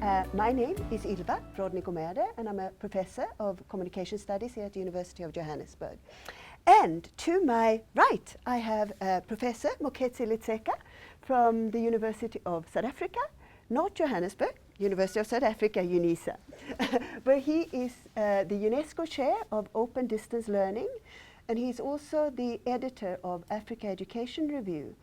My name is Ylva Rodney-Gomede, and I'm a professor of communication studies here at the University of Johannesburg. And to my right, I have Professor Moketsi Letseka from the University of South Africa, not Johannesburg, University of South Africa, UNISA, where he is the UNESCO Chair of Open Distance Learning, and he's also the editor of Africa Education Review,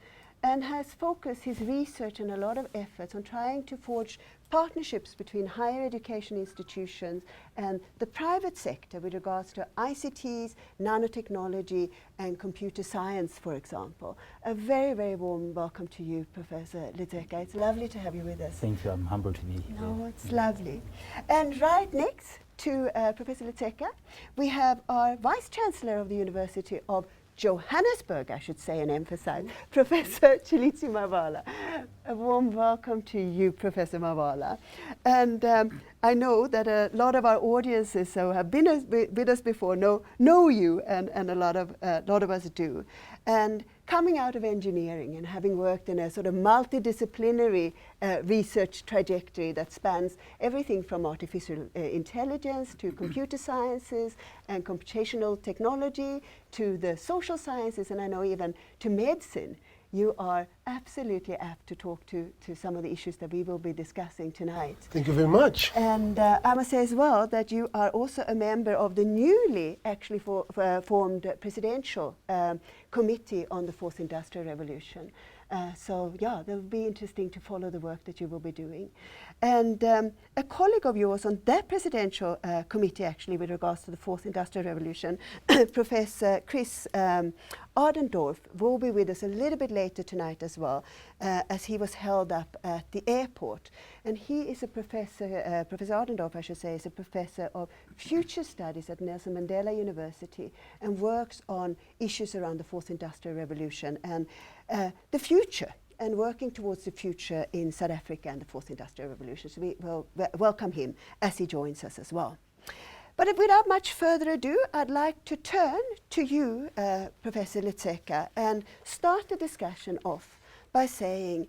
and has focused his research and a lot of efforts on trying to forge partnerships between higher education institutions and the private sector with regards to ICTs, nanotechnology, and computer science, for example. A very, very warm welcome to you, Professor Letseka. It's lovely to have you with us. Thank you. I'm humbled to be here. No, it's lovely. And right next to Professor Letseka, we have our Vice Chancellor of the University of Johannesburg, I should say and emphasize, Professor Chilitsi Mavala. A warm welcome to you, Professor Mavala. And I know that a lot of our audiences who have been with us before know you, and a lot of us do. And coming out of engineering and having worked in a sort of multidisciplinary research trajectory that spans everything from artificial intelligence to computer sciences and computational technology to the social sciences, and I know even to medicine, you are absolutely apt to talk to some of the issues that we will be discussing tonight. Thank you very much. And I must say as well that you are also a member of the newly actually formed Presidential Committee on the Fourth Industrial Revolution. So yeah, that will be interesting to follow the work that you will be doing. And a colleague of yours on that presidential committee actually with regards to the Fourth Industrial Revolution, Professor Chris Ardendorf, will be with us a little bit later tonight as well, as he was held up at the airport. And he is a professor, Professor Ardendorf I should say, is a professor of future studies at Nelson Mandela University and works on issues around the Fourth Industrial Revolution and the future, and working towards the future in South Africa and the Fourth Industrial Revolution. So we will welcome him as he joins us as well. But without much further ado, I'd like to turn to you, Professor Letseka, and start the discussion off by saying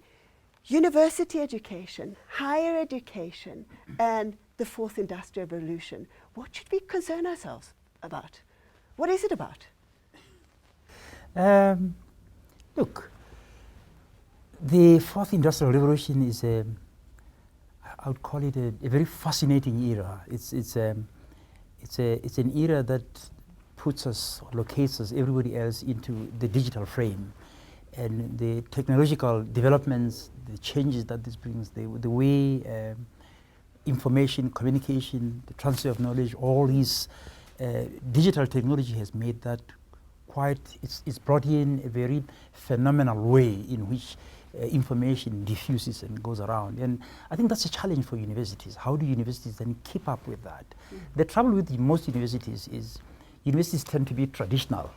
university education, higher education, and the Fourth Industrial Revolution. What should we concern ourselves about? What is it about? Look, the Fourth Industrial Revolution is I would call it a very fascinating era. It's an era that puts us, locates us, everybody else into the digital frame. And the technological developments, the changes that this brings, the way information, communication, the transfer of knowledge, all these digital technology has made that it's brought in a very phenomenal way in which information diffuses and goes around. And I think that's a challenge for universities. How do universities then keep up with that? The trouble with most universities is universities tend to be traditional.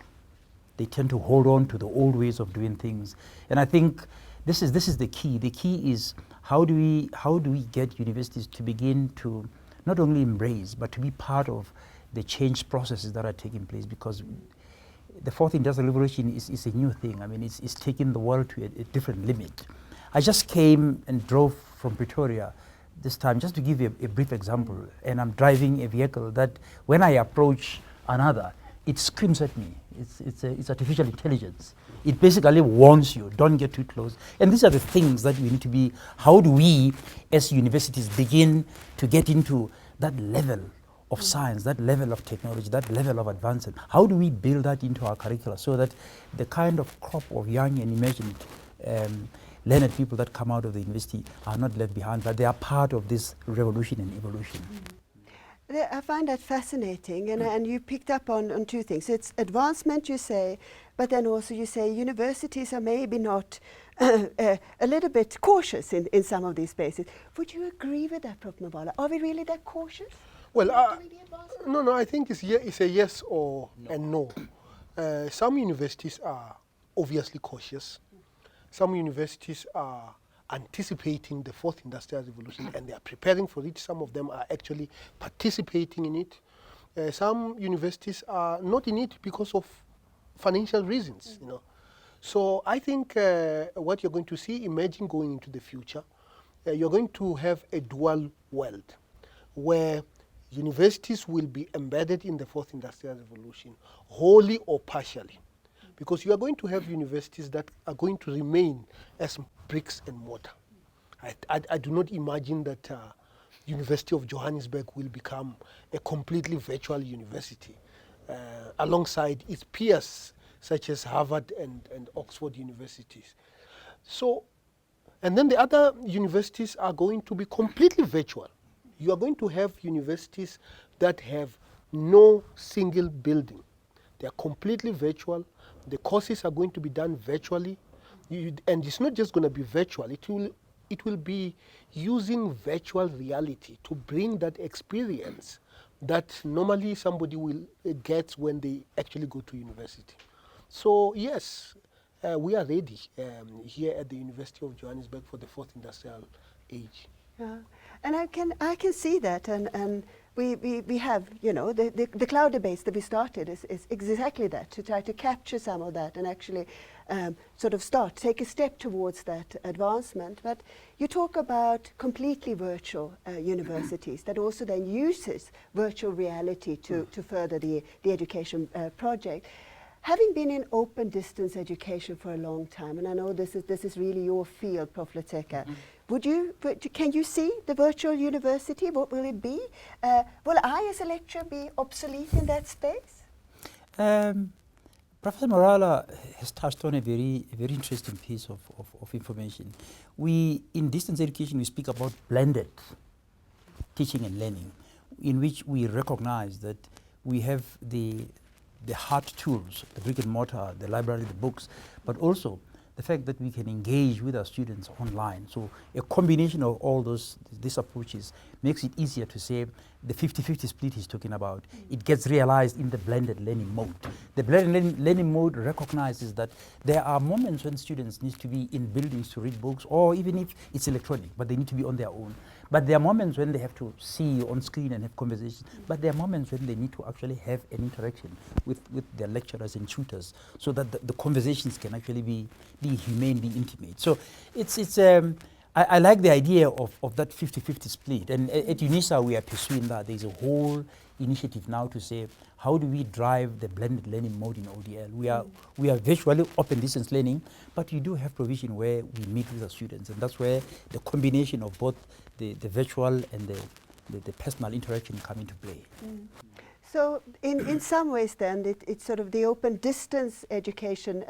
They tend to hold on to the old ways of doing things. And I think this is the key. The key is how do we get universities to begin to not only embrace, but to be part of the change processes that are taking place, because the Fourth Industrial Revolution is a new thing. I mean, it's taking the world to a different limit. I just came and drove from Pretoria this time, just to give you a brief example, and I'm driving a vehicle that when I approach another, it screams at me. It's artificial intelligence. It basically warns you, don't get too close. And these are the things that we need to be, how do we as universities begin to get into that level of science, that level of technology, that level of advancement? How do we build that into our curricula so that the kind of crop of young and imagined learned people that come out of the university are not left behind, but they are part of this revolution and evolution? I find that fascinating, and you picked up on two things. It's advancement, you say, but then also you say universities are maybe not a little bit cautious in some of these spaces. Would you agree with that, Prof. Mavala? Are we really that cautious? Well, no, I think it's a yes or a no. Some universities are obviously cautious. Some universities are anticipating the Fourth Industrial Revolution and they are preparing for it. Some of them are actually participating in it. Some universities are not in it because of financial reasons, you know. So I think what you're going to see emerging going into the future you're going to have a dual world where universities will be embedded in the fourth industrial revolution, wholly or partially. Because you are going to have universities that are going to remain as bricks and mortar. I do not imagine that University of Johannesburg will become a completely virtual university alongside its peers such as Harvard and Oxford universities. So, and then the other universities are going to be completely virtual. You are going to have universities that have no single building. They are completely virtual. The courses are going to be done virtually. And it's not just going to be virtual. It will be using virtual reality to bring that experience that normally somebody will get when they actually go to university. So yes, we are ready here at the University of Johannesburg for the fourth industrial age. Yeah. And I can see that, and we have, you know, the Cloudebate that we started is exactly that, to try to capture some of that and actually sort of take a step towards that advancement. But you talk about completely virtual universities that also then uses virtual reality to further the education project. Having been in open distance education for a long time, and I know this is really your field, Prof. Leteka, can you see the virtual university? What will it be? Will I as a lecturer be obsolete in that space? Professor Morala has touched on a very interesting piece of information. In distance education, we speak about blended teaching and learning, in which we recognize that we have the hard tools, the brick and mortar, the library, the books, but also the fact that we can engage with our students online. So a combination of all these approaches makes it easier to say the 50-50 split he's talking about. It gets realized in the blended learning mode. The blended learning mode recognizes that there are moments when students need to be in buildings to read books, or even if it's electronic, but they need to be on their own. But there are moments when they have to see you on screen and have conversations. But there are moments when they need to actually have an interaction with their lecturers and tutors, so that the conversations can actually be humane, be intimate. So I like the idea of that 50-50 split. And at UNISA, we are pursuing that. There's a whole initiative now to say, how do we drive the blended learning mode in ODL? We are virtually open distance learning, but we do have provision where we meet with the students. And that's where the combination of both the virtual and the personal interaction come into play. So in some ways then, it's sort of the open distance education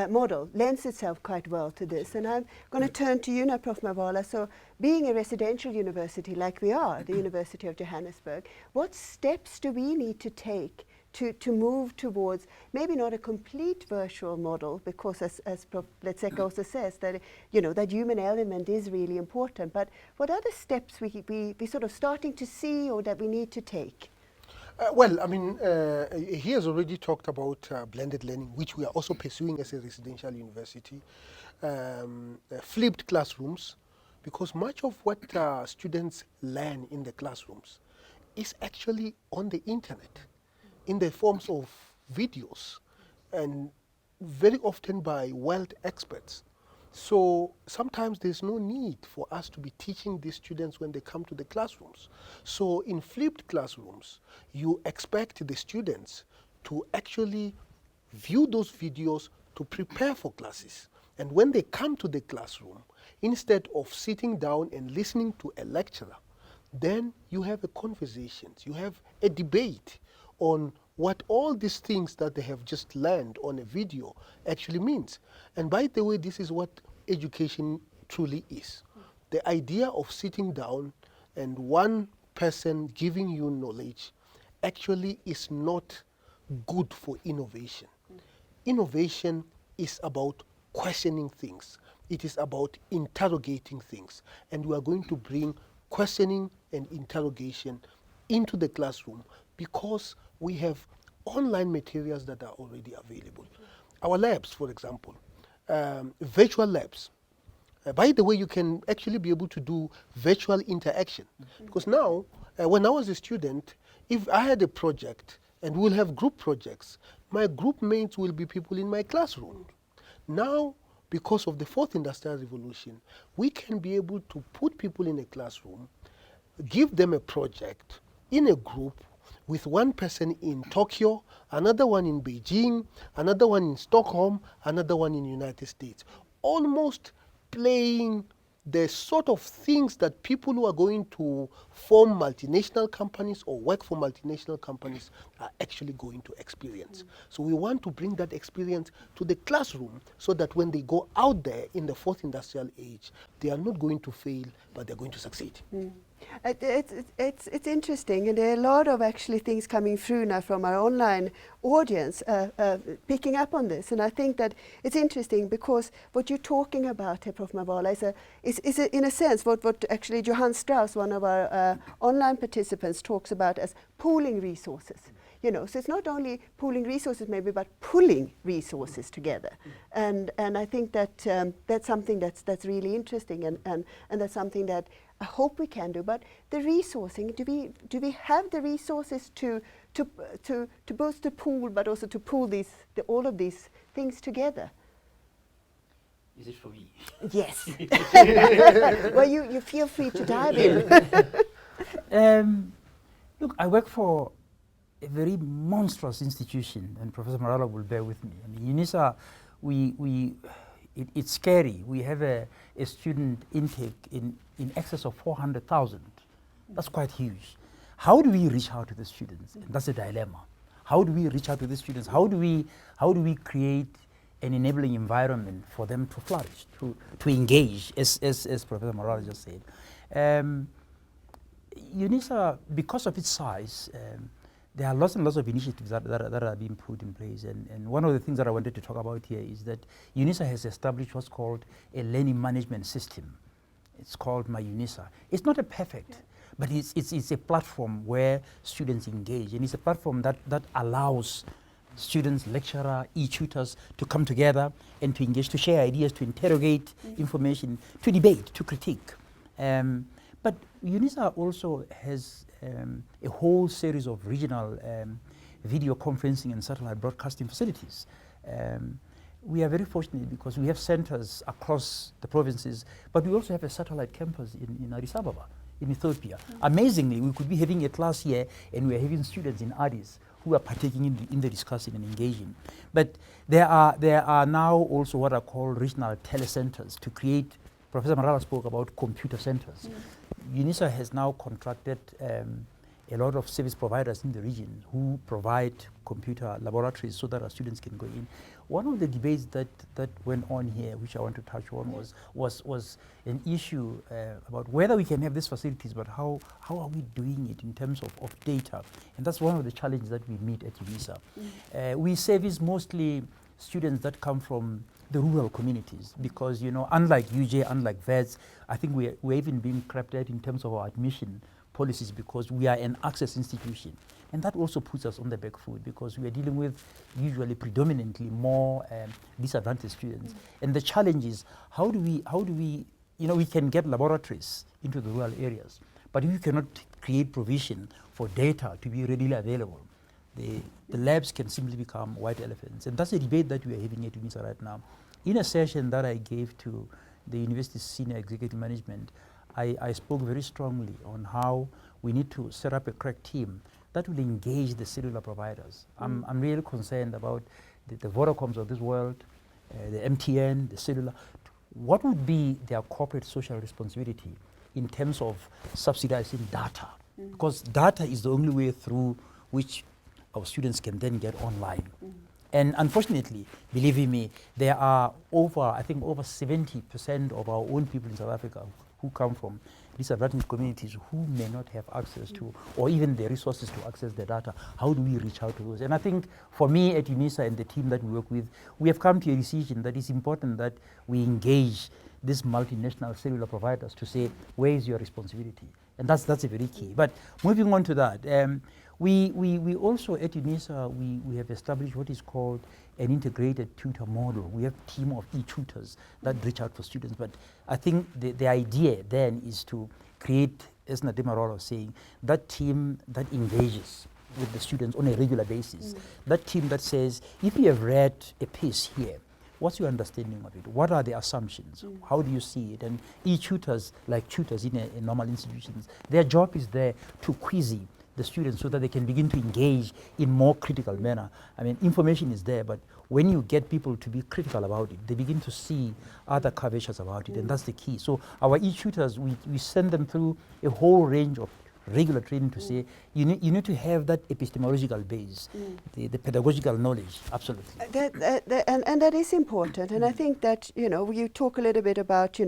model lends itself quite well to this. And I'm going to turn to you now, Prof. Mawala. So being a residential university like we are, the University of Johannesburg, what steps do we need to take to move towards maybe not a complete virtual model, because as Prof. Leteka also says, that, you know, that human element is really important, but what other steps we sort of starting to see or that we need to take? Well, I mean, he has already talked about blended learning, which we are also pursuing as a residential university. Flipped classrooms, because much of what students learn in the classrooms is actually on the internet, in the forms of videos, and very often by world experts. So sometimes there's no need for us to be teaching these students when they come to the classrooms. So in flipped classrooms, you expect the students to actually view those videos to prepare for classes. And when they come to the classroom, instead of sitting down and listening to a lecturer, then you have a conversation, you have a debate on what all these things that they have just learned on a video actually means. And by the way, this is what education truly is. The idea of sitting down and one person giving you knowledge actually is not good for innovation. Innovation is about questioning things. It is about interrogating things. And we are going to bring questioning and interrogation into the classroom because we have online materials that are already available. Our labs, for example, virtual labs. By the way, you can actually be able to do virtual interaction. Because now, when I was a student, if I had a project, and we'll have group projects, my group mates will be people in my classroom. Now, because of the fourth industrial revolution, we can be able to put people in a classroom, give them a project in a group with one person in Tokyo, another one in Beijing, another one in Stockholm, another one in the United States, almost playing the sort of things that people who are going to form multinational companies or work for multinational companies are actually going to experience. So we want to bring that experience to the classroom so that when they go out there in the fourth industrial age, they are not going to fail, but they're going to succeed. It's interesting, and there are a lot of actually things coming through now from our online audience picking up on this. And I think that it's interesting because what you're talking about here, Prof. Mabala, is in a sense what actually Johann Strauss, one of our online participants, talks about as pooling resources. You know, so it's not only pooling resources maybe, but pulling resources together. And I think that that's something that's really interesting, and that's something that I hope we can do. But the resourcing, do we have the resources to both to pool, but also to pool all of these things together? Is it for me? Yes. Well, you feel free to dive in. Look, I work for a very monstrous institution, and Professor Marala will bear with me. I mean, UNISA, it's scary. We have a student intake in excess of 400,000. That's quite huge. How do we reach out to the students? And that's a dilemma. How do we reach out to the students? How do we create an enabling environment for them to flourish, to engage, as Professor Marala just said? UNISA, because of its size, there are lots and lots of initiatives that are being put in place. And one of the things that I wanted to talk about here is that UNISA has established what's called a learning management system. It's called My UNISA. It's not a perfect, but it's a platform where students engage. And it's a platform that allows students, lecturer, e-tutors to come together and to engage, to share ideas, to interrogate information, to debate, to critique. But UNISA also has a whole series of regional video conferencing and satellite broadcasting facilities. We are very fortunate because we have centers across the provinces, but we also have a satellite campus in Addis Ababa, in Ethiopia. Amazingly, we could be having a class here and we are having students in Addis who are partaking in the discussion and engaging. But there are now also what are called regional telecenters to create. Professor Marala spoke about computer centers. UNISA has now contracted a lot of service providers in the region who provide computer laboratories so that our students can go in. One of the debates that went on here, which I want to touch on, was an issue about whether we can have these facilities, but how are we doing it in terms of data? And that's one of the challenges that we meet at UNISA. We service mostly students that come from the rural communities because, you know, unlike UJ, unlike VETS, I think we're even being crept at in terms of our admission policies because we are an access institution. And that also puts us on the back foot because we are dealing with usually predominantly more disadvantaged students. And the challenge is how do we, you know, we can get laboratories into the rural areas, but if you cannot create provision for data to be readily available, the labs can simply become white elephants. And that's a debate that we are having at UNISA right now. In a session that I gave to the university's senior executive management, I spoke very strongly on how we need to set up a crack team that will engage the cellular providers. I'm really concerned about the Vodacoms of this world, the MTN, the cellular. What would be their corporate social responsibility in terms of subsidizing data? Because data is the only way through which our students can then get online. And unfortunately, believe me, there are I think over 70% of our own people in South Africa who come from disadvantaged communities who may not have access to, or even the resources to access the data. How do we reach out to those? And I think for me at UNISA and the team that we work with, we have come to a decision that it's important that we engage these multinational cellular providers to say, where is your responsibility? And that's a very key. But moving on to that, we also at UNISA, we have established what is called an integrated tutor model. We have a team of e-tutors that reach out for students. But I think the idea then is to create, as Nadima Marala was saying, that team that engages with the students on a regular basis. That team that says, if you have read a piece here, what's your understanding of it? What are the assumptions? How do you see it? And e-tutors, like tutors in normal institutions, their job is there to quiz the students so that they can begin to engage in more critical manner. I mean, information is there, but when you get people to be critical about it, they begin to see other curvatures about it, and that's the key. So our e-tutors, we send them through a whole range of regular training to say, you need to have that epistemological base, the pedagogical knowledge, absolutely. And that is important. And I think that, you talk a little bit about,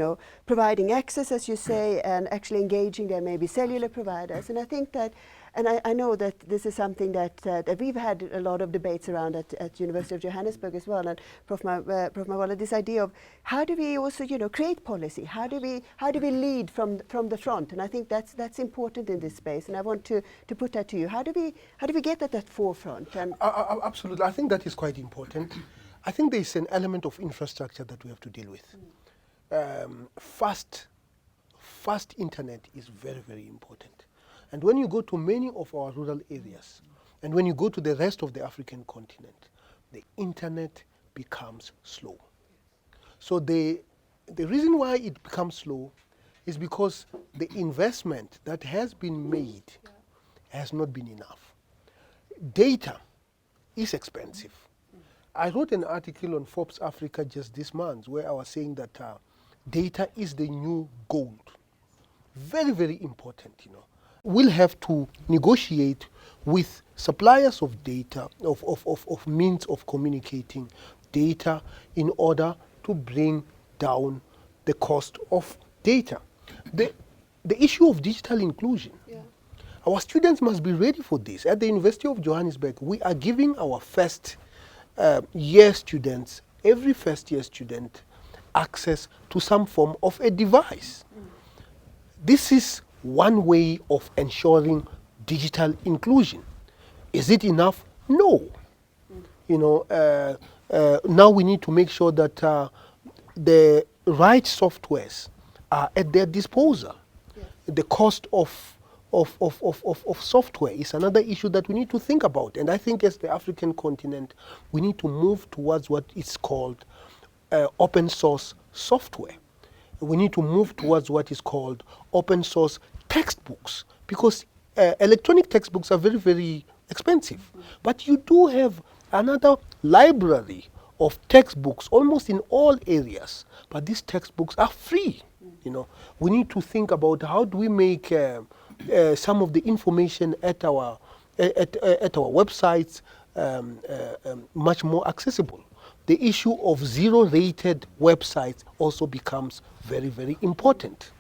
providing access, as you say, and actually engaging there maybe cellular providers. And I think that, and I know that this is something that we've had a lot of debates around at University of Johannesburg as well, and Prof. Mawala, this idea of how do we also, create policy? How do we lead from the front? And I think that's important in this space. And I want to put that to you. How do we get at that forefront? And absolutely, I think that is quite important. I think there is an element of infrastructure that we have to deal with. Fast internet is very, very important. And when you go to many of our rural areas, and when you go to the rest of the African continent, the internet becomes slow. So the reason why it becomes slow is because the investment that has been made has not been enough. Data is expensive. I wrote an article on Forbes Africa just this month where I was saying that data is the new gold. Very, very important, We'll have to negotiate with suppliers of data, of means of communicating data in order to bring down the cost of data. The issue of digital inclusion. Our students must be ready for this. At the University of Johannesburg, we are giving our first year students, every first year student, access to some form of a device. This is one way of ensuring digital inclusion. Is it enough? No. Now we need to make sure that the right softwares are at their disposal. The cost of software is another issue that we need to think about. And I think as the African continent, we need to move towards what is called open source software. We need to move towards what is called open source textbooks, because electronic textbooks are very, very expensive. But you do have another library of textbooks almost in all areas, but these textbooks are free. We need to think about how do we make some of the information at our websites much more accessible. The issue of zero-rated websites also becomes very, very important.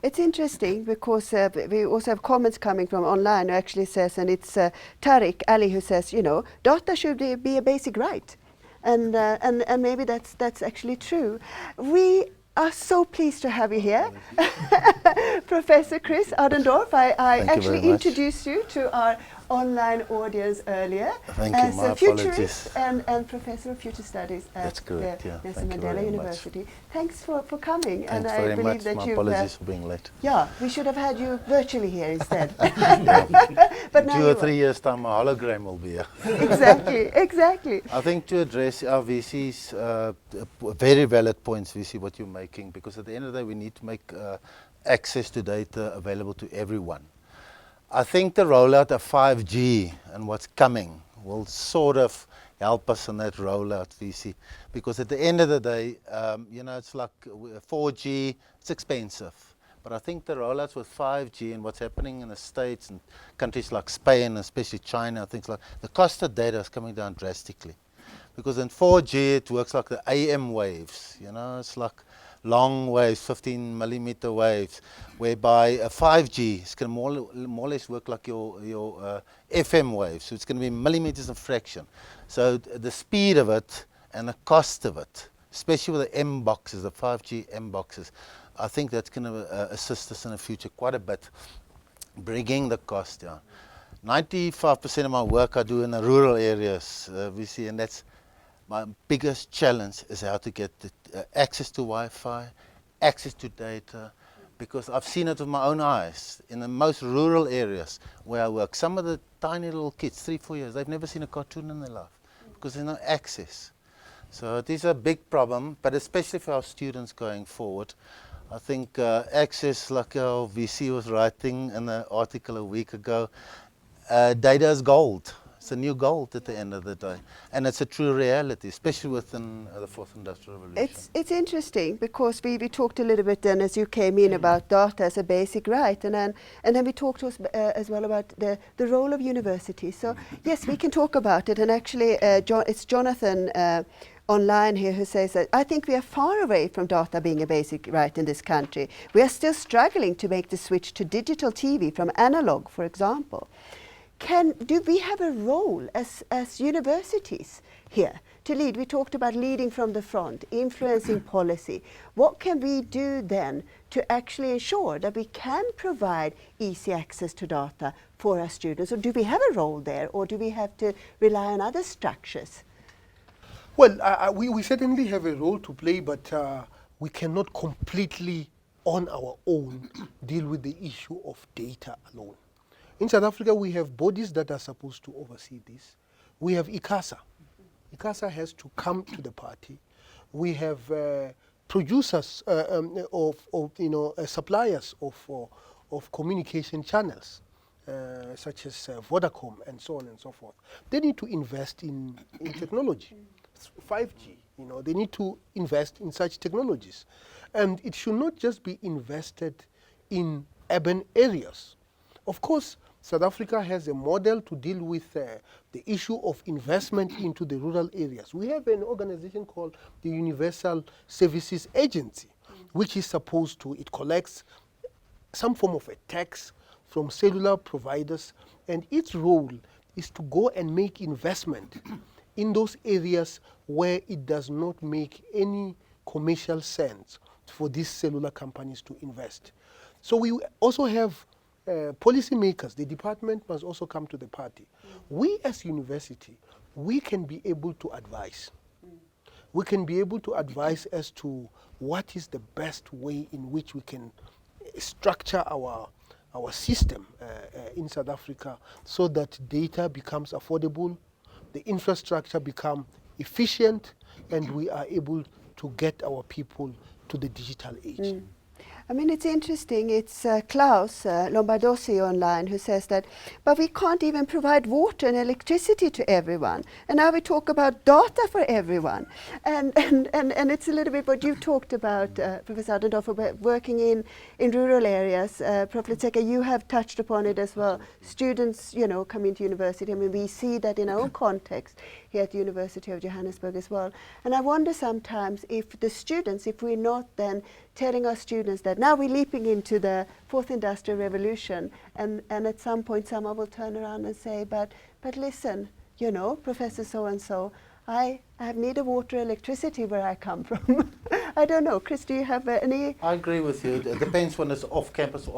It's interesting because we also have comments coming from online who actually says, and it's Tariq Ali who says, data should be a basic right. And maybe that's actually true. We are so pleased to have you here. Professor Chris Adendorf, I actually introduced you to our online audience earlier. Thank you, my futurist and Professor of Future Studies at Nelson Mandela University. Thanks for coming. Thanks and very I believe much. that My apologies for being late. Yeah, we should have had you virtually here instead. But in 2 or 3 years' time, a hologram will be here. Exactly. I think to address our VC's very valid points, VC, what you're making, because at the end of the day, we need to make access to data available to everyone. I think the rollout of 5G and what's coming will sort of help us on that rollout, VC, because at the end of the day, it's like 4G, it's expensive. But I think the rollouts with 5G and what's happening in the States and countries like Spain, especially China, things like the cost of data is coming down drastically. Because in 4G, it works like the AM waves, it's like long waves, 15 millimeter waves, whereby 5G is going to more or less work like your FM waves. So it's going to be millimeters of fraction. So the speed of it and the cost of it, especially with the M boxes, the 5G M boxes, I think that's going to assist us in the future quite a bit, bringing the cost down. 95% of my work I do in the rural areas, we see, and that's my biggest challenge is how to get access to Wi-Fi, access to data, because I've seen it with my own eyes in the most rural areas where I work. Some of the tiny little kids, 3, 4 years, they've never seen a cartoon in their life because there's no access. So it is a big problem, but especially for our students going forward. I think access, like our VC was writing in an article a week ago, data is gold. It's a new gold at the end of the day. And it's a true reality, especially within the fourth industrial revolution. It's interesting because we talked a little bit then as you came in about data as a basic right, and then we talked as well about the role of universities. So yes, we can talk about it, and actually it's Jonathan online here who says that I think we are far away from data being a basic right in this country. We are still struggling to make the switch to digital TV from analog, for example. Do we have a role as universities here to lead? We talked about leading from the front, influencing policy. What can we do then to actually ensure that we can provide easy access to data for our students? Or do we have a role there, or do we have to rely on other structures? Well, we certainly have a role to play, but we cannot completely on our own deal with the issue of data alone. In South Africa, we have bodies that are supposed to oversee this. We have ICASA. ICASA has to come to the party. We have producers suppliers of communication channels, such as Vodacom and so on and so forth. They need to invest in technology, 5G. They need to invest in such technologies, and it should not just be invested in urban areas. Of course, South Africa has a model to deal with the issue of investment into the rural areas. We have an organization called the Universal Services Agency, which is supposed to, it collects some form of a tax from cellular providers, and its role is to go and make investment in those areas where it does not make any commercial sense for these cellular companies to invest. So we also have policymakers. The department must also come to the party. We as university, we can be able to advise. We can be able to advise as to what is the best way in which we can structure our system in South Africa so that data becomes affordable, the infrastructure become efficient, and we are able to get our people to the digital age. I mean, it's interesting. It's Klaus Lombardozzi online who says that, but we can't even provide water and electricity to everyone. And now we talk about data for everyone. And it's a little bit what you talked about, Professor Adendorf, about working in rural areas. Prof. Letseka, you have touched upon it as well. Students, coming to university. I mean, we see that in our own context here at the University of Johannesburg as well. And I wonder sometimes if the students, if we're not then telling our students that now we're leaping into the fourth industrial revolution, and at some point someone will turn around and say, but listen, Professor so-and-so, I have neither water or electricity where I come from. I don't know. Chris, do you have any? I agree with you. It depends when it's off campus,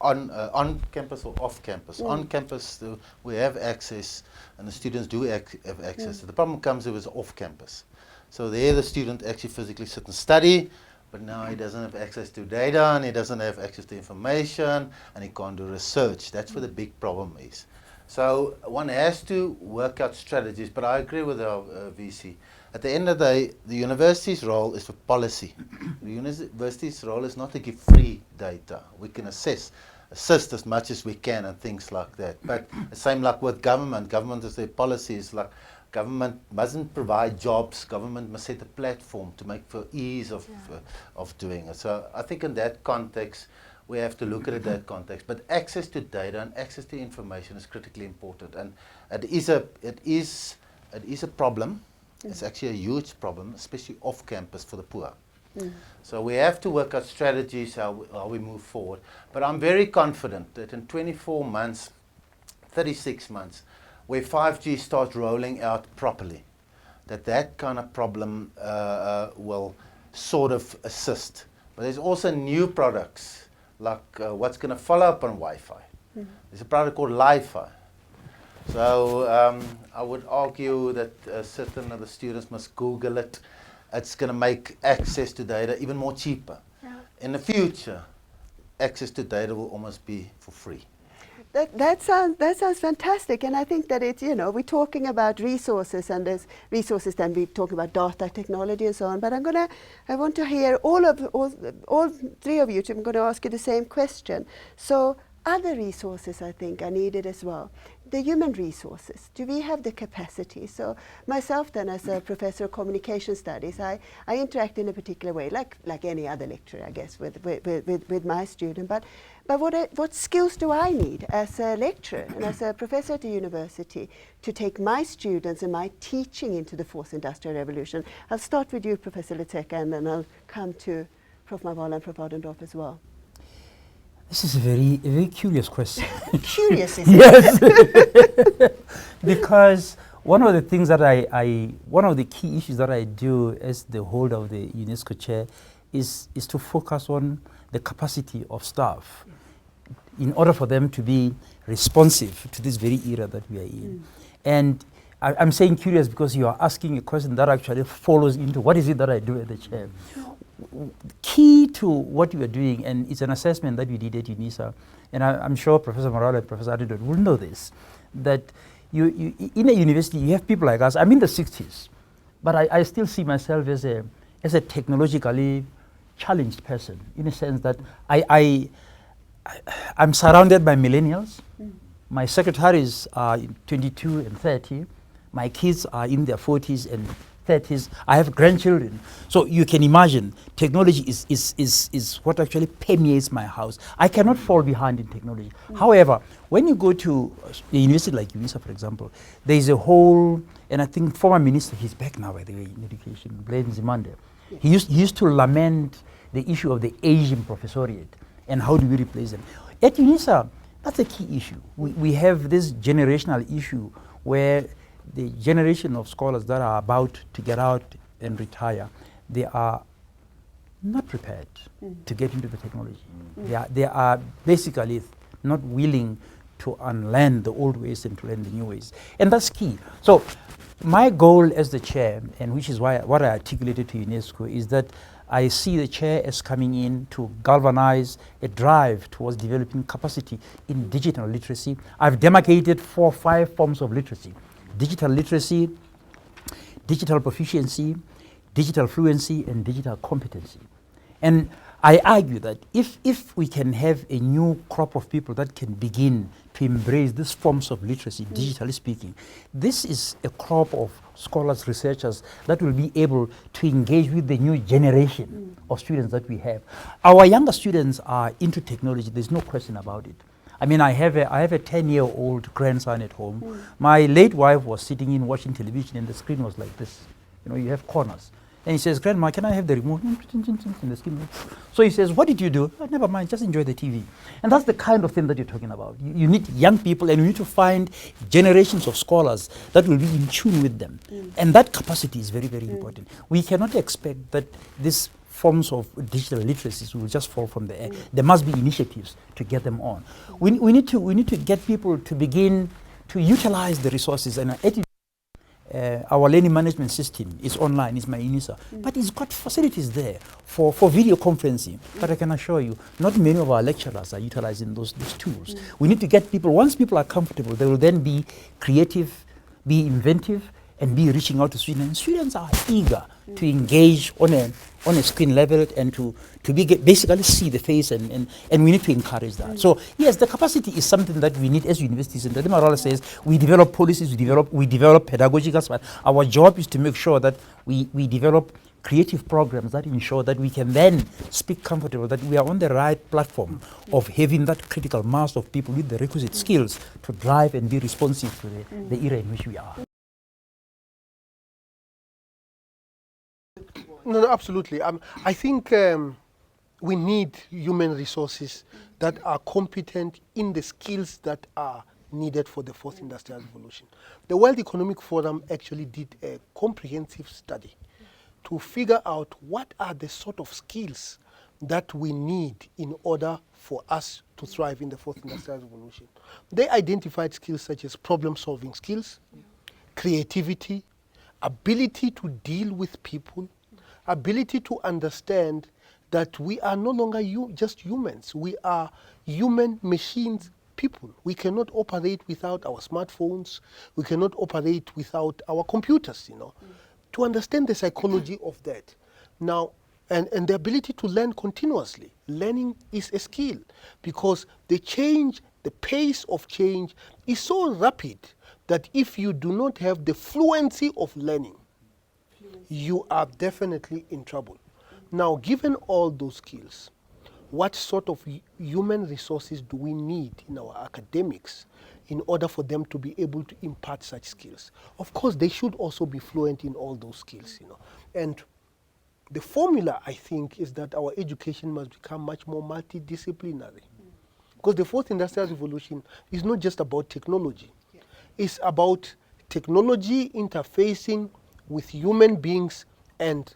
on campus or off campus. On campus, we have access, and the students do have access. The problem comes if it's off campus. So there the student actually physically sit and study, but now he doesn't have access to data, and he doesn't have access to information, and he can't do research. That's where the big problem is. So one has to work out strategies, but I agree with our VC. At the end of the day, the university's role is for policy. The university's role is not to give free data. We can assist as much as we can and things like that. But the same like with government. Government is their policies. Like government mustn't provide jobs. Government must set a platform to make for ease of doing it. So I think in that context, we have to look at it in that context. But access to data and access to information is critically important, and it is a problem. It's actually a huge problem, especially off campus for the poor. So we have to work out strategies how we move forward. But I'm very confident that in 24 months, 36 months, where 5G starts rolling out properly, that kind of problem will sort of assist. But there's also new products like what's going to follow up on Wi-Fi. There's a product called Li-Fi. So I would argue that certain of the students must Google it. It's going to make access to data even more cheaper. In the future, access to data will almost be for free. That sounds fantastic, and I think that it's, we're talking about resources, and there's resources, then we talk about data technology and so on. But I want to hear all three of you. I'm going to ask you the same question. So other resources, I think, are needed as well. The human resources. Do we have the capacity? So myself, then, as a professor of communication studies, I interact in a particular way, like any other lecturer, I guess, with my student. But what skills do I need as a lecturer and as a professor at the university to take my students and my teaching into the fourth industrial revolution? I'll start with you, Professor Luteka, and then I'll come to Prof. Mavala and Prof. Adendorf as well. This is a very curious question. Curious, is it? Yes. Because one of the things that one of the key issues that I do as the holder of the UNESCO chair is to focus on the capacity of staff in order for them to be responsive to this very era that we are in. And I'm saying curious because you are asking a question that actually follows into what is it that I do as the chair. Key to what you are doing, and it's an assessment that we did at UNISA, and I'm sure Professor Morale and Professor Adendorf will know this, that you in a university you have people like us. I'm in the 60s, but I still see myself as a technologically challenged person, in a sense that I'm surrounded by millennials. My secretaries are 22 and 30. My kids are in their 40s and 30s. I have grandchildren. So you can imagine technology is what actually permeates my house. I cannot fall behind in technology. However, when you go to a university like UNISA, for example, there is a whole, and I think former minister, he's back now by the way in education, Blaine Zimande, he used to lament the issue of the Asian professoriate and how do we replace them. At UNISA, that's a key issue. We have this generational issue where the generation of scholars that are about to get out and retire, they are not prepared to get into the technology. They are basically not willing to unlearn the old ways and to learn the new ways. And that's key. So my goal as the chair, and which is what I articulated to UNESCO, is that I see the chair as coming in to galvanize a drive towards developing capacity in digital literacy. I've demarcated 4 or 5 forms of literacy: digital literacy, digital proficiency, digital fluency, and digital competency. And I argue that if we can have a new crop of people that can begin to embrace these forms of literacy, digitally speaking, this is a crop of scholars, researchers that will be able to engage with the new generation of students that we have. Our younger students are into technology, there's no question about it. I mean, I have a 10-year-old grandson at home. My late wife was sitting in watching television and the screen was like this. You know, you have corners. And he says, "Grandma, can I have the remote?" And the screen. So he says, "What did you do?" "Oh, never mind, just enjoy the TV." And that's the kind of thing that you're talking about. You need young people, and you need to find generations of scholars that will be in tune with them. And that capacity is very, very important. We cannot expect that this forms of digital literacies will just fall from the air. There must be initiatives to get them on. We need to get people to begin to utilize the resources. And our learning management system is online, it's my UNISA, but it's got facilities there for video conferencing. But I can assure you, not many of our lecturers are utilizing those tools. We need to get people, once people are comfortable, they will then be creative, be inventive, and be reaching out to students. And students are eager to engage on a screen level and to basically see the face, and we need to encourage that. So yes, the capacity is something that we need as universities. And Dr. Marala says we develop policies, we develop pedagogical, but our job is to make sure that we develop creative programs that ensure that we can then speak comfortable, that we are on the right platform of having that critical mass of people with the requisite skills to drive and be responsive to the era in which we are. No, absolutely. I think we need human resources that are competent in the skills that are needed for the fourth industrial revolution. The World Economic Forum actually did a comprehensive study to figure out what are the sort of skills that we need in order for us to thrive in the fourth industrial revolution. They identified skills such as problem-solving skills, creativity, ability to deal with people, ability to understand that we are no longer just humans. We are human machines people. We cannot operate without our smartphones. We cannot operate without our computers, you know. To understand the psychology of that. Now, and the ability to learn continuously. Learning is a skill because the change, the pace of change is so rapid that if you do not have the fluency of learning, you are definitely in trouble. Now, given all those skills, what sort of human resources do we need in our academics in order for them to be able to impart such skills? Of course, they should also be fluent in all those skills, you know. And the formula, I think, is that our education must become much more multidisciplinary. Because the fourth industrial revolution is not just about technology. Yeah. It's about technology interfacing with human beings and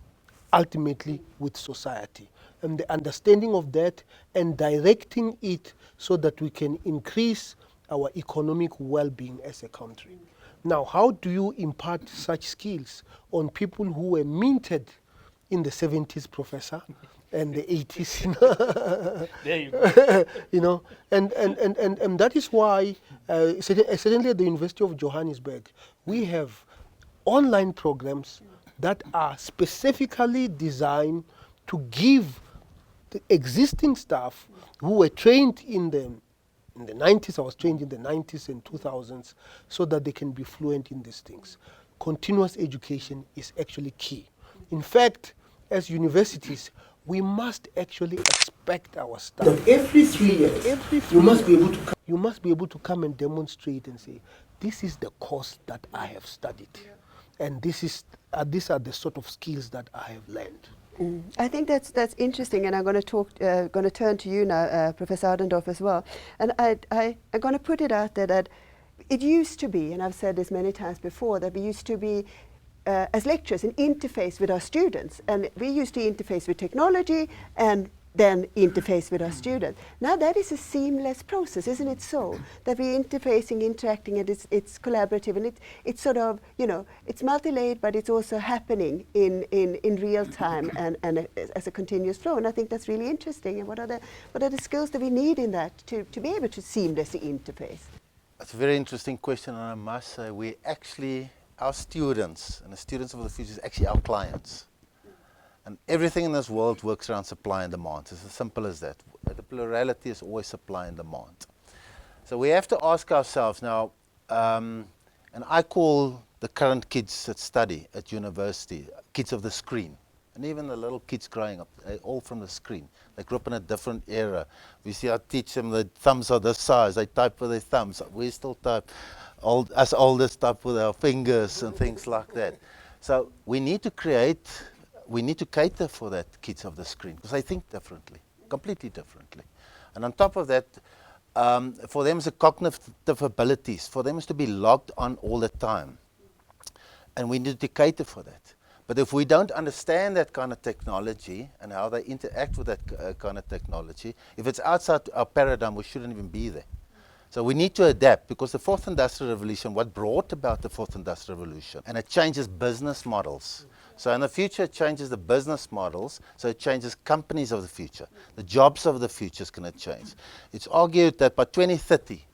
ultimately with society. And the understanding of that and directing it so that we can increase our economic well-being as a country. Now, how do you impart such skills on people who were minted in the 70s, Professor, and the 80s? You know? There you go. You know, and that is why, certainly at the University of Johannesburg, we have online programs that are specifically designed to give the existing staff who were trained in the 90s, I was trained in the 90s and 2000s, so that they can be fluent in these things. Continuous education is actually key. In fact, as universities, we must actually expect our staff that every 3 years, you must be able to come and demonstrate and say, this is the course that I have studied, and these are the sort of skills that I have learned. I think that's interesting, and I'm going to turn to you now, Professor Ardendorf, as well. And I'm going to put it out there that it used to be, and I've said this many times before, that we used to be, as lecturers, an interface with our students, and we used to interface with technology and then interface with our students. Now that is a seamless process, isn't it so? That we're interfacing, interacting, and it's collaborative, and it's sort of, you know, it's multi-layered, but it's also happening in real time and as a continuous flow. And I think that's really interesting. And what are the skills that we need in that to be able to seamlessly interface? That's a very interesting question, and I must say we actually, our students and the students of the future is actually our clients. And everything in this world works around supply and demand. It's as simple as that. The plurality is always supply and demand. So we have to ask ourselves now, and I call the current kids that study at university, kids of the screen. And even the little kids growing up, they're all from the screen. They grew up in a different era. We see, I teach them the thumbs are this size. They type with their thumbs. We still type, us oldest type with our fingers and things like that. So we need to cater for that kids of the screen, because they think differently, completely differently. And on top of that, for them, the cognitive abilities, for them is to be logged on all the time. And we need to cater for that. But if we don't understand that kind of technology and how they interact with that kind of technology, if it's outside our paradigm, we shouldn't even be there. So we need to adapt, because the fourth industrial revolution, what brought about the fourth industrial revolution, and it changes business models. So in the future, it changes the business models, so it changes companies of the future. The jobs of the future is going to change. It's argued that by 2030,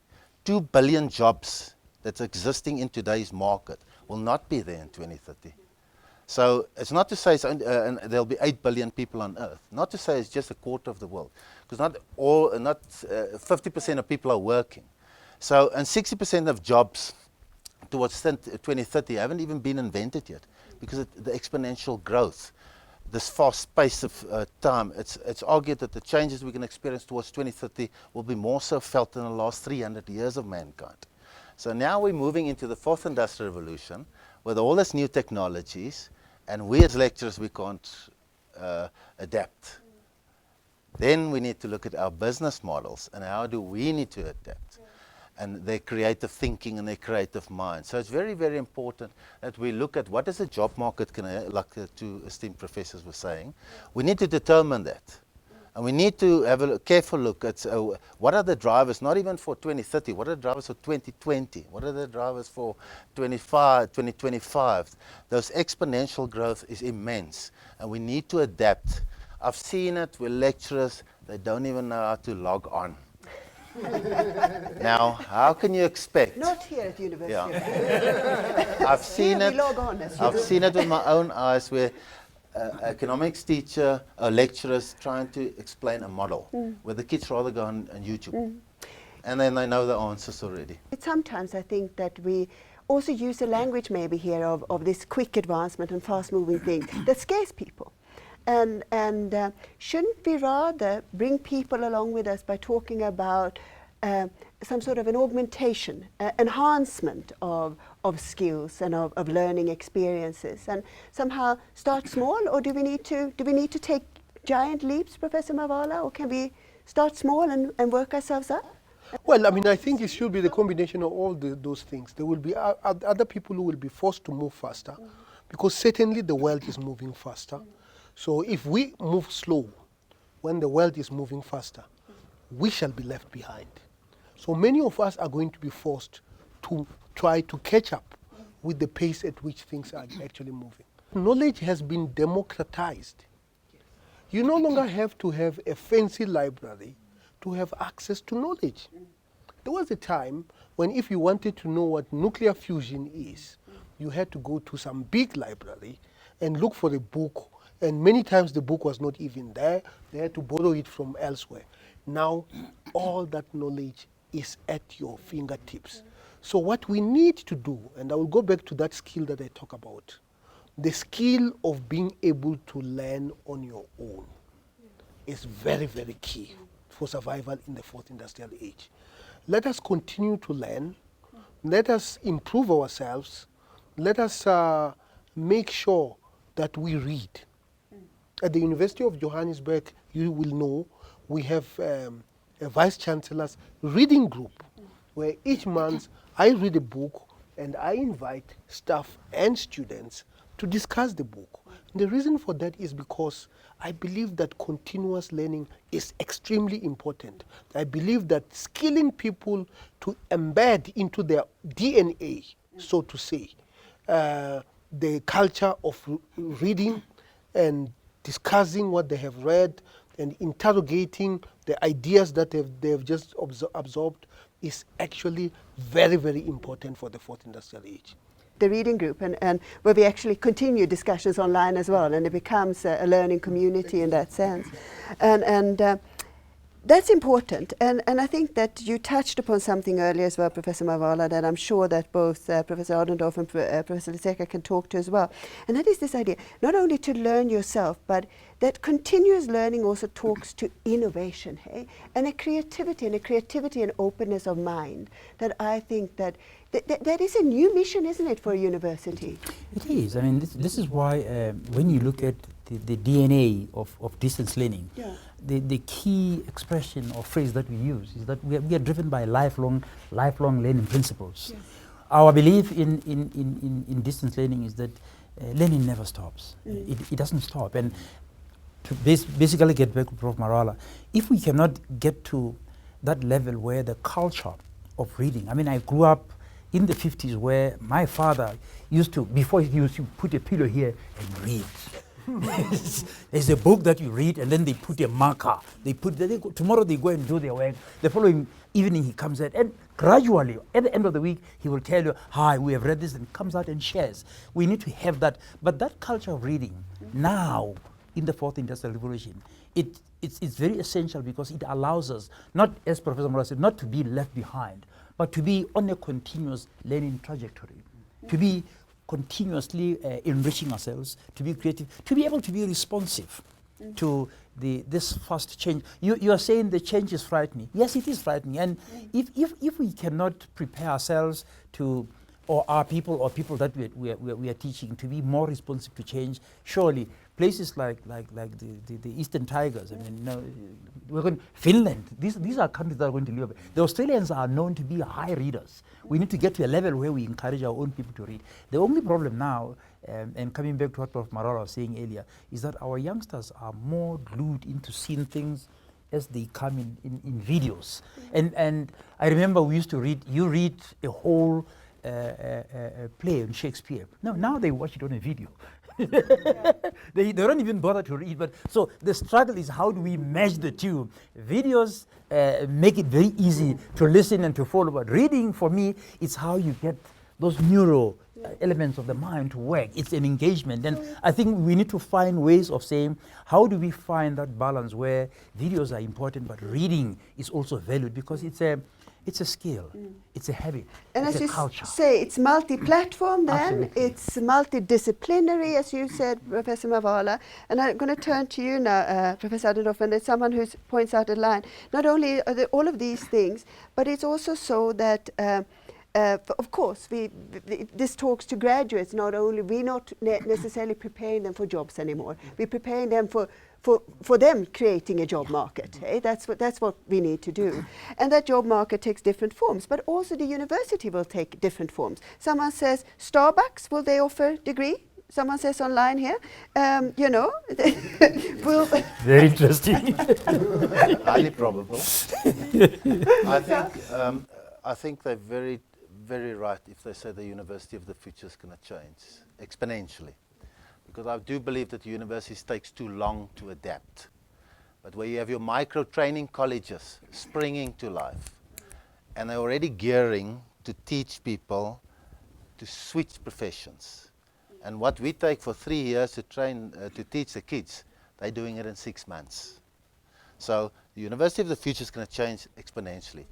2 billion jobs that's existing in today's market will not be there in 2030. So it's not to say and there'll be 8 billion people on Earth. Not to say it's just a quarter of the world, because not 50% of people are working. So, and 60% of jobs towards 2030 haven't even been invented yet, because of the exponential growth, this fast pace of time. It's argued that the changes we can experience towards 2030 will be more so felt in the last 300 years of mankind. So now we're moving into the fourth industrial revolution with all these new technologies, and we as lecturers, we can't adapt. Then we need to look at our business models and how do we need to adapt, and their creative thinking and their creative mind. So it's very, very important that we look at what is the job market, like the two esteemed professors were saying. We need to determine that. And we need to have a careful look at what are the drivers, not even for 2030, what are the drivers for 2020, what are the drivers for 2025. Those exponential growth is immense, and we need to adapt. I've seen it with lecturers, they don't even know how to log on. Now, how can you expect? Not here at university. Yeah. I've seen Here it. we log on as I've well. seen it with my own eyes, where economics teacher, lecturers trying to explain a model, where the kids rather go on YouTube, and then they know the answers already. Sometimes I think that we also use a language maybe here of this quick advancement and fast-moving things that scares people. And shouldn't we rather bring people along with us by talking about some sort of an augmentation, enhancement of skills and of learning experiences, and somehow start small? Or do we need to take giant leaps, Professor Mavala, or can we start small and work ourselves up? Well, I mean, I think it should be the combination of all those things. There will be other people who will be forced to move faster, because certainly the world is moving faster. So if we move slow when the world is moving faster, we shall be left behind. So many of us are going to be forced to try to catch up with the pace at which things are actually moving. Knowledge has been democratized. You no longer have to have a fancy library to have access to knowledge. There was a time when if you wanted to know what nuclear fusion is, you had to go to some big library and look for a book, and many times the book was not even there. They had to borrow it from elsewhere. Now, all that knowledge is at your fingertips. So what we need to do, and I will go back to that skill that I talk about, the skill of being able to learn on your own is very, very key for survival in the fourth industrial age. Let us continue to learn. Let us improve ourselves. Let us make sure that we read. At the University of Johannesburg, you will know, we have a Vice Chancellor's reading group, where each month I read a book and I invite staff and students to discuss the book. The reason for that is because I believe that continuous learning is extremely important. I believe that skilling people to embed into their DNA, so to say, the culture of reading and discussing what they have read and interrogating the ideas that they have just absorbed is actually very, very important for the fourth industrial age. The reading group, and where we actually continue discussions online as well, and it becomes a learning community in that sense. And that's important. And I think that you touched upon something earlier as well, Professor Mavala, that I'm sure that both Professor Oudendorff and Professor Leseka can talk to as well. And that is this idea, not only to learn yourself, but that continuous learning also talks to innovation, hey? And a creativity and openness of mind that I think that is a new mission, isn't it, for a university? It is. I mean, this is why when you look at the DNA of distance learning, Yeah. the key expression or phrase that we use is that we are driven by lifelong learning principles. Yes. Our belief in distance learning is that learning never stops. It doesn't stop. And to basically get back to Prof. Marala, if we cannot get to that level where the culture of reading, I mean, I grew up in the 50s where my father used to, before he used to put a pillow here and read. There's a book that you read and then they put a marker. Tomorrow they go and do their work. The following evening he comes out, and gradually at the end of the week he will tell you, hi, we have read this, and comes out and shares. We need to have that. But that culture of reading now in the fourth industrial revolution, it's very essential because it allows us, not, as Professor Mora said, not to be left behind, but to be on a continuous learning trajectory, to be continuously enriching ourselves, to be creative, to be able to be responsive to this fast change. You are saying the change is frightening. Yes, it is frightening. And if we cannot prepare ourselves to, or our people or people that we are teaching to be more responsive to change, surely places like the Eastern Tigers, I mean, we're going Finland. These are countries that are going to live. The Australians are known to be high readers. We need to get to a level where we encourage our own people to read. The only problem now, and coming back to what Prof. Marala was saying earlier, is that our youngsters are more glued into seeing things as they come in videos. And I remember we used to read. You read a whole play on Shakespeare. No, now they watch it on a video. They don't even bother to read. But so the struggle is, how do we mesh the two? Videos make it very easy to listen and to follow. But reading, for me, it's how you get those neuro elements of the mind to work. It's an engagement. And I think we need to find ways of saying, how do we find that balance where videos are important, but reading is also valued, because it's a skill, it's a habit, And it's as a you culture. say, it's multi-platform then, Absolutely. it's multidisciplinary, as you said, Professor Mavala. And I'm going to turn to you now, Professor Adendorf, and as someone who points out a line. Not only are there all of these things, but it's also so that of course, this talks to graduates. Not only we're not necessarily preparing them for jobs anymore. We're preparing them for them creating a job market. That's what we need to do, and that job market takes different forms. But also the university will take different forms. Someone says Starbucks, will they offer degree? Someone says online here, you know, will Very interesting. Highly probable. I think they're very, very right if they say the University of the Future is going to change exponentially. Because I do believe that universities takes too long to adapt. But where you have your micro training colleges springing to life, and they're already gearing to teach people to switch professions. And what we take for 3 years to train, to teach the kids, they're doing it in 6 months. So the University of the Future is going to change exponentially.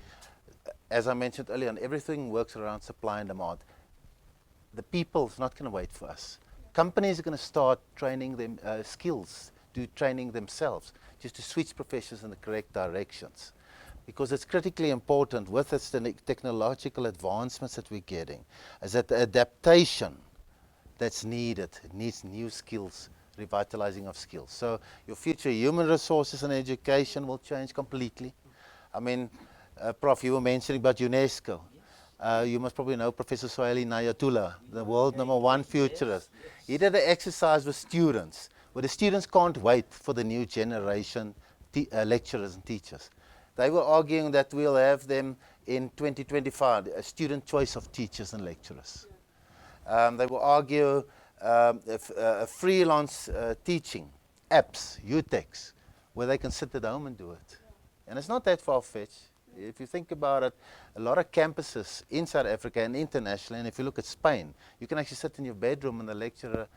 As I mentioned earlier on, everything works around supply and demand. The people's not going to wait for us. Companies are going to start training them skills, do training themselves, just to switch professions in the correct directions. Because it's critically important with the technological advancements that we're getting, is that the adaptation that's needed, it needs new skills, revitalizing of skills. So your future human resources and education will change completely. I mean, Prof, you were mentioning about UNESCO. You must probably know Professor Swahili Nayatula, the world #1 futurist. He did an exercise with students, where the students can't wait for the new generation lecturers and teachers. They were arguing that we'll have them in 2025, a student choice of teachers and lecturers. They will argue freelance teaching, apps, UTEX, where they can sit at home and do it. And it's not that far-fetched. If you think about it, a lot of campuses in South Africa and internationally, and if you look at Spain, you can actually sit in your bedroom and the lecturer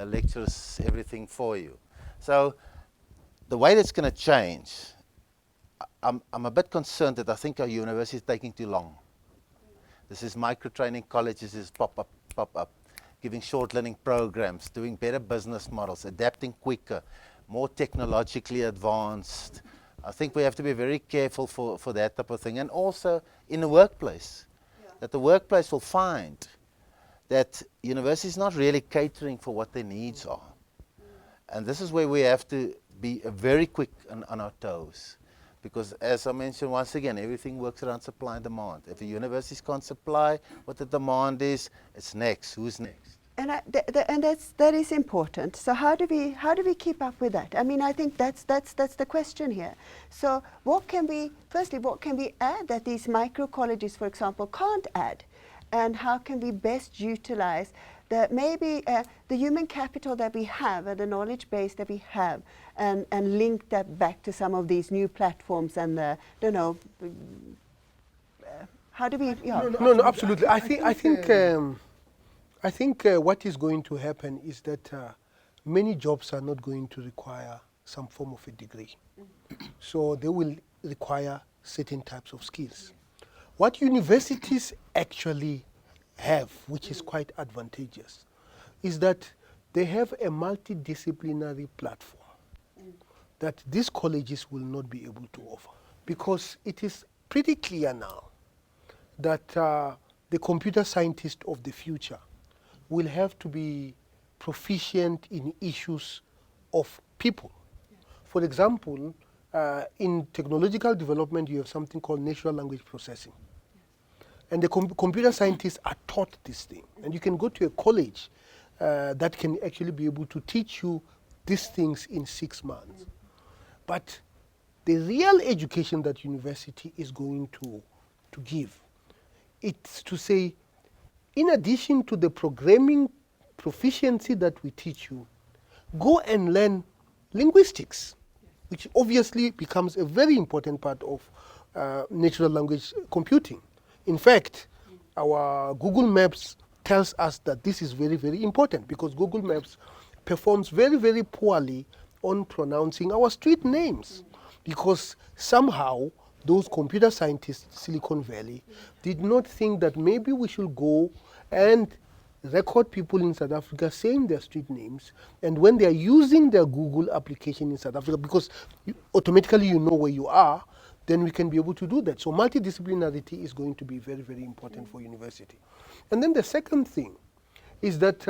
lectures everything for you. So the way that's going to change, I'm a bit concerned that I think our university is taking too long. This is micro-training colleges, is pop up, giving short learning programs, doing better business models, adapting quicker, more technologically advanced. I think we have to be very careful for that type of thing. And also in the workplace, that the workplace will find that university is not really catering for what their needs are. And this is where we have to be very quick on our toes. Because as I mentioned once again, everything works around supply and demand. If the universities can't supply what the demand is, it's next. Who's next? And that is important. So how do we keep up with that? I mean, I think that's the question here. So what can we add that these micro colleges, for example, can't add, and how can we best utilize the human capital that we have and the knowledge base that we have, and link that back to some of these new platforms and how do we? Yeah. No, absolutely. I think what is going to happen is that many jobs are not going to require some form of a degree. So they will require certain types of skills. What universities actually have, which is quite advantageous, is that they have a multidisciplinary platform that these colleges will not be able to offer. Because it is pretty clear now that the computer scientist of the future will have to be proficient in issues of people. For example, in technological development, you have something called natural language processing. And the computer scientists are taught this thing. And you can go to a college that can actually be able to teach you these things in 6 months. But the real education that university is going to give, it's to say, in addition to the programming proficiency that we teach you, go and learn linguistics, which obviously becomes a very important part of natural language computing. In fact, our Google Maps tells us that this is very, very important, because Google Maps performs very, very poorly on pronouncing our street names, because somehow those computer scientists, Silicon Valley, did not think that maybe we should go and record people in South Africa saying their street names, and when they are using their Google application in South Africa, because automatically you know where you are, then we can be able to do that. So multidisciplinarity is going to be very, very important for university. And then the second thing is that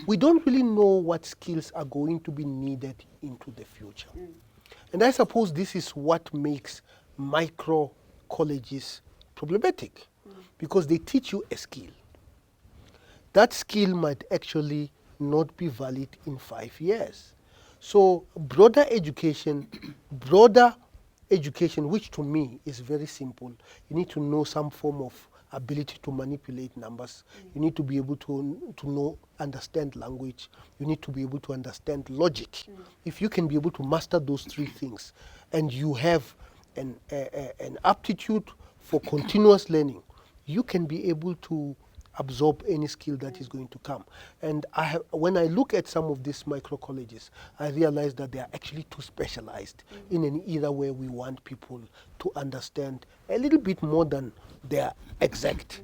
we don't really know what skills are going to be needed into the future. And I suppose this is what makes micro colleges problematic, because they teach you a skill. That skill might actually not be valid in 5 years. So broader education, which to me is very simple. You need to know some form of ability to manipulate numbers. You need to be able to understand language. You need to be able to understand logic. If you can be able to master those three things, and you have an aptitude for continuous learning, you can be able to absorb any skill that is going to come. And when I look at some of these micro colleges, I realize that they are actually too specialized in an era where we want people to understand a little bit more than their exact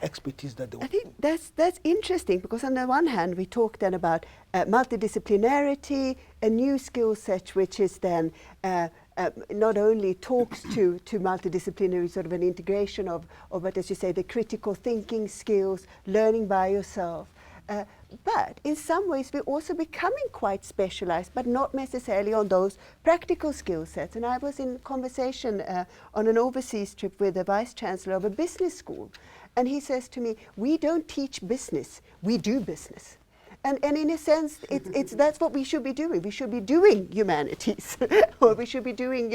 expertise that they want. I think that's interesting, because on the one hand we talk then about multidisciplinarity, a new skill set which is then not only talks to multidisciplinary, sort of an integration of what, as you say, the critical thinking skills, learning by yourself. But in some ways we're also becoming quite specialized, but not necessarily on those practical skill sets. And I was in conversation on an overseas trip with the Vice Chancellor of a business school. And he says to me, we don't teach business, we do business. And in a sense, that's what we should be doing. We should be doing humanities, or we should be doing,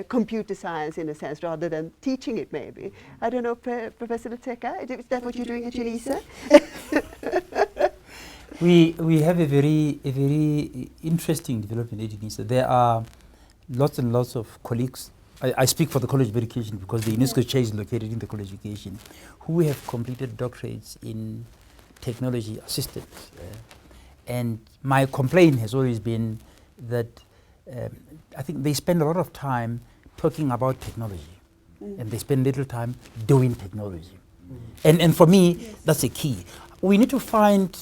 computer science in a sense, rather than teaching it maybe. I don't know, Professor Luteka, is that what you're doing at UNISA? We have a very interesting development at UNISA. There are lots and lots of colleagues. I speak for the College of Education, because the UNESCO chair is located in the College of Education, who have completed doctorates in technology assistance. And my complaint has always been that I think they spend a lot of time talking about technology, and they spend little time doing technology. And for me, that's the key. We need to find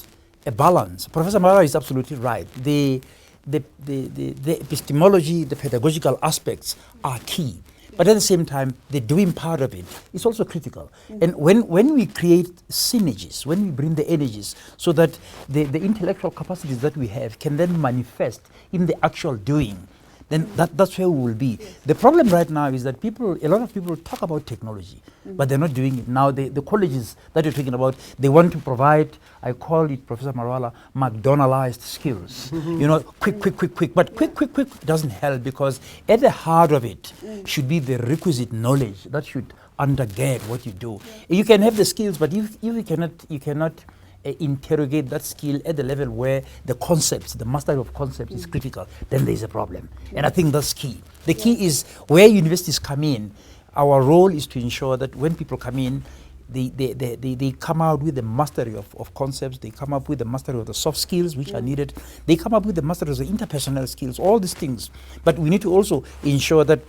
a balance. Professor Mara is absolutely right. The epistemology, the pedagogical aspects are key. But at the same time, the doing part of it is also critical. And when we create synergies, when we bring the energies so that the intellectual capacities that we have can then manifest in the actual doing, then that's where we will be. The problem right now is that a lot of people talk about technology, but they're not doing it. Now the colleges that you're talking about, they want to provide, I call it, Professor Marwala, McDonaldized skills. Quick. But quick doesn't help, because at the heart of it should be the requisite knowledge that should undergird what you do. You can have the skills, but if you cannot interrogate that skill at the level where the concepts, the mastery of concepts is critical, then there's a problem. And I think that's key. The key is where universities come in. Our role is to ensure that when people come in, they come out with the mastery of concepts, they come up with the mastery of the soft skills which are needed, they come up with the mastery of the interpersonal skills, all these things. But we need to also ensure that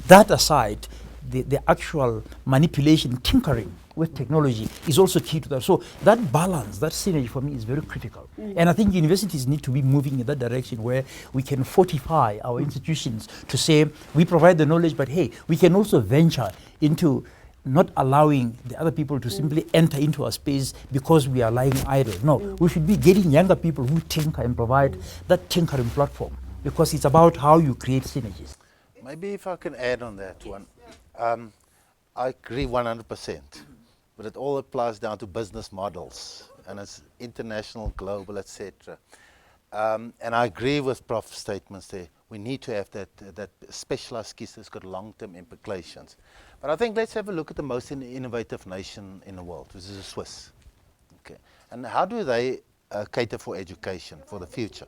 aside, the actual manipulation, tinkering with technology is also key to that. So that balance, that synergy for me is very critical. And I think universities need to be moving in that direction, where we can fortify our institutions to say we provide the knowledge, but hey, we can also venture into not allowing the other people to simply enter into our space because we are lying idle. No, we should be getting younger people who tinker and provide that tinkering platform, because it's about how you create synergies. Maybe if I can add on that one. I agree 100%, but it all applies down to business models, and it's international, global, etc. And I agree with Prof's statements there. We need to have that specialized skills that's got long-term implications. But I think let's have a look at the most innovative nation in the world, which is the Swiss. Okay. And how do they cater for education for the future.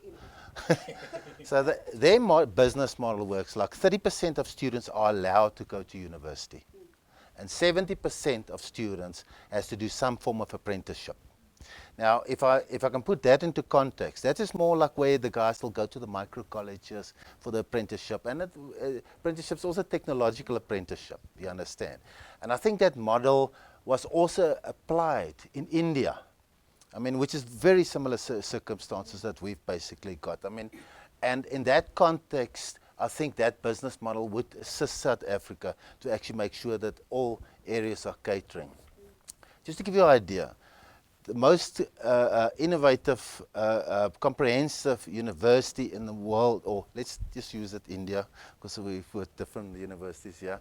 So their business model works like 30% of students are allowed to go to university, and 70% of students has to do some form of apprenticeship. Now, if I can put that into context, that is more like where the guys will go to the micro colleges for the apprenticeship, and apprenticeship is also technological apprenticeship, you understand. And I think that model was also applied in India. I mean, which is very similar circumstances that we've basically got. I mean, and in that context, I think that business model would assist South Africa to actually make sure that all areas are catering. Just to give you an idea, the most innovative, comprehensive university in the world, or let's just use it India, because we've got different universities here,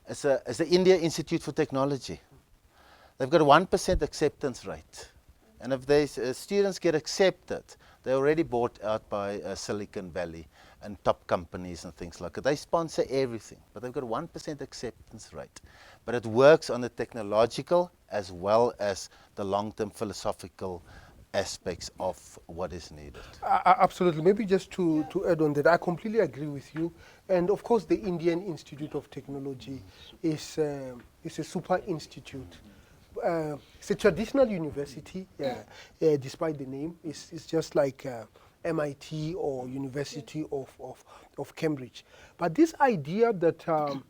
is the India Institute for Technology. They've got a 1% acceptance rate. And if these students get accepted, they're already bought out by Silicon Valley and top companies and things like that. They sponsor everything, but they've got a 1% acceptance rate. But it works on the technological as well as the long-term philosophical aspects of what is needed. Absolutely. Maybe just to add on that, I completely agree with you. And of course, the Indian Institute of Technology is a super institute. It's a traditional university, despite the name. It's just like MIT or University of Cambridge. But this idea that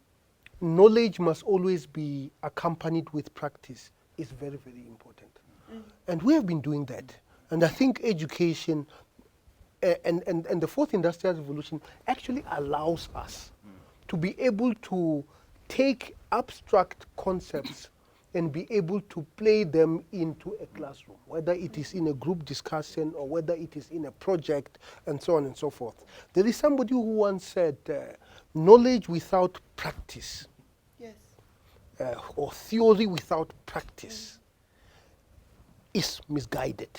knowledge must always be accompanied with practice is very, very important. And we have been doing that. And I think education and the fourth industrial revolution actually allows us to be able to take abstract concepts and be able to play them into a classroom, whether it is in a group discussion or whether it is in a project, and so on and so forth. There is somebody who once said, knowledge without practice, or theory without practice, is misguided.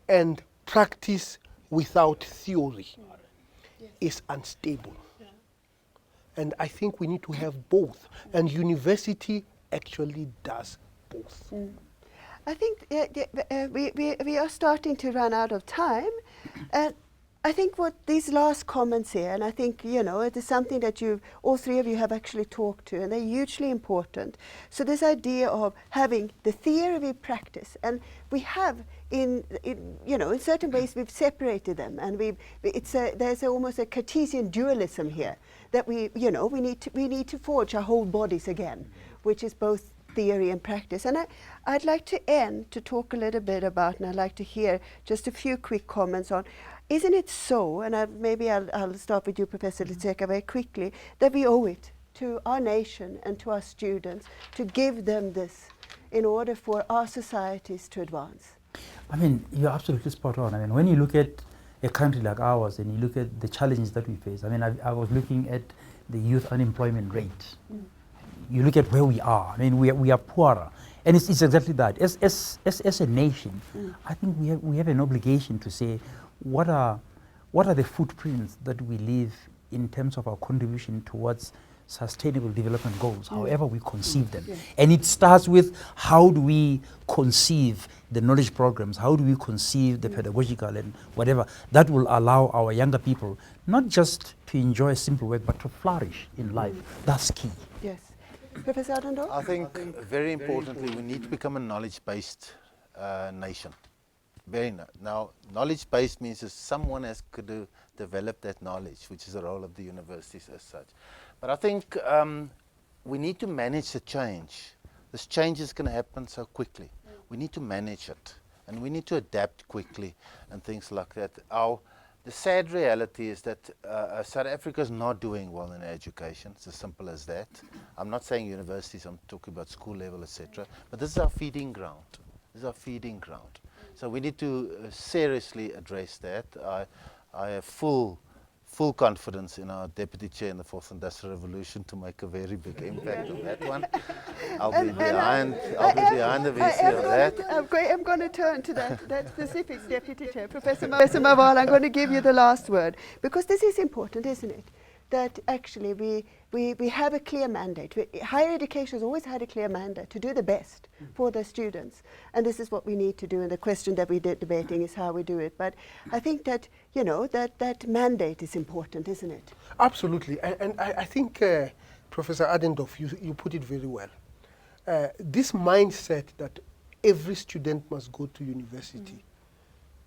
And practice without theory is unstable. And I think we need to have both. And university actually does both. I think we are starting to run out of time. I think what these last comments here, and I think, you know, it is something that all three of you have actually talked to, and they're hugely important. So this idea of having the theory we practice, and we have in certain ways we've separated them, and there's almost a Cartesian dualism here that we need to forge our whole bodies again, which is both theory and practice. And I'd like to end to talk a little bit about, and I'd like to hear just a few quick comments on, isn't it so, and maybe I'll start with you, Professor Letseka, very quickly, that we owe it to our nation and to our students to give them this in order for our societies to advance? I mean, you're absolutely spot on. I mean, when you look at a country like ours and you look at the challenges that we face, I mean, I was looking at the youth unemployment rate. You look at where we are. I mean, we are poorer. And it's exactly that. As a nation, I think we have an obligation to say, what are the footprints that we leave in terms of our contribution towards sustainable development goals, however we conceive them. And it starts with, how do we conceive the knowledge programs, how do we conceive the pedagogical and whatever that will allow our younger people not just to enjoy simple work but to flourish in life. That's key. Yes. Professor Adendo? I think very importantly we need to become a knowledge-based nation. Now, knowledge-based means that someone has to develop that knowledge, which is the role of the universities as such. But I think we need to manage the change. This change is going to happen so quickly. We need to manage it, and we need to adapt quickly and things like that. The sad reality is that South Africa is not doing well in education. It's as simple as that. I'm not saying universities, I'm talking about school level, etc. But this is our feeding ground. This is our feeding ground. So we need to seriously address that. I have full confidence in our Deputy Chair in the Fourth Industrial Revolution to make a very big impact on that one. I'll be behind the VC of that. I'm going to turn to that specific Deputy Chair. Professor Mawala, I'm going to give you the last word, because this is important, isn't it? that actually we have a clear mandate. Higher education has always had a clear mandate to do the best for the students, and this is what we need to do. And the question that we're debating is how we do it. But I think that that mandate is important, isn't it? Absolutely, and I think Professor Adendorf, you put it very well. This mindset that every student must go to university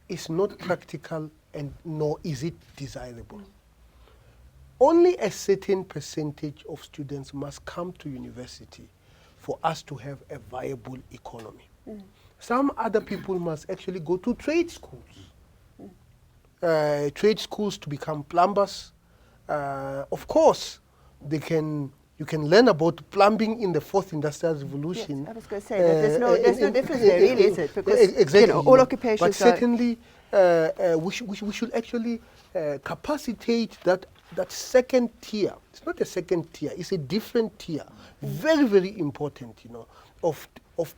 is not practical, and nor is it desirable. Only a certain percentage of students must come to university for us to have a viable economy. Some other people must actually go to trade schools. Trade schools to become plumbers. Of course, you can learn about plumbing in the fourth industrial revolution. Yes, I was going to say that there's no difference there, really, is it? Because exactly, all occupations. But certainly, we should actually capacitate that second tier. It's not a second tier; it's a different tier. Very, very important, of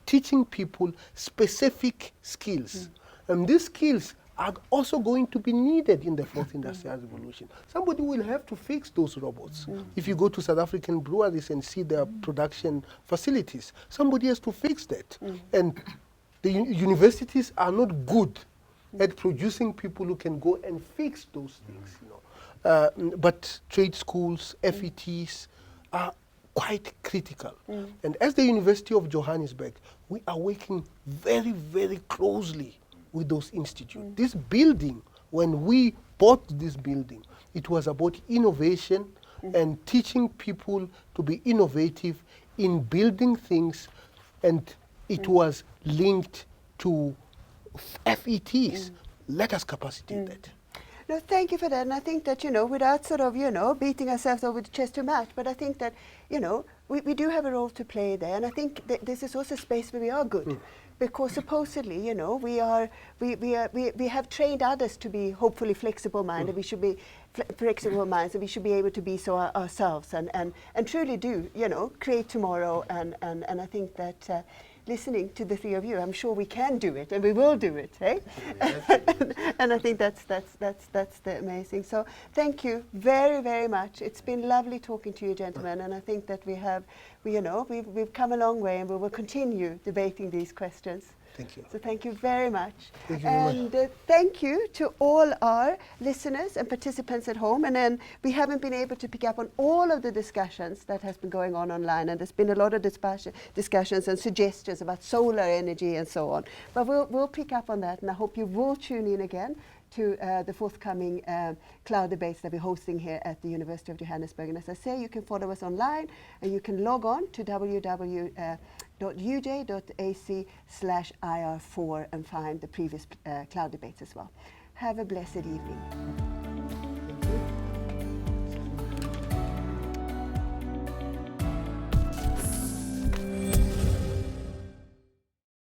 teaching people specific skills, and these skills are also going to be needed in the fourth industrial revolution. Somebody will have to fix those robots. If you go to South African breweries and see their production facilities, somebody has to fix that. And the universities are not good at producing people who can go and fix those things. But trade schools, FETs are quite critical. And as the University of Johannesburg, we are working very, very closely with those institutes. This building, when we bought this building, it was about innovation and teaching people to be innovative in building things, and it was linked to FETs. Let us capacitate that. No, thank you for that. And I think that, without sort of, beating ourselves over the chest too much, but I think that, we do have a role to play there. And I think that this is also a space where we are good. Because supposedly, we have trained others to be hopefully flexible minded. We should be flexible minds, and we should be able to be so ourselves and truly do, create tomorrow. And I think that listening to the three of you, I'm sure we can do it, and we will do it, eh? And I think that's the amazing. So thank you very, very much. It's been lovely talking to you, gentlemen, and I think that we've come a long way, and we will continue debating these questions. Thank you. So thank you very much. Thank you very much. And thank you to all our listeners and participants at home. And then we haven't been able to pick up on all of the discussions that has been going on online. And there's been a lot of discussions and suggestions about solar energy and so on. But we'll pick up on that. And I hope you will tune in again to the forthcoming cloud debates that we're hosting here at the University of Johannesburg. And as I say, you can follow us online, and you can log on to www.uj.ac/IR4 and find the previous cloud debates as well. Have a blessed evening.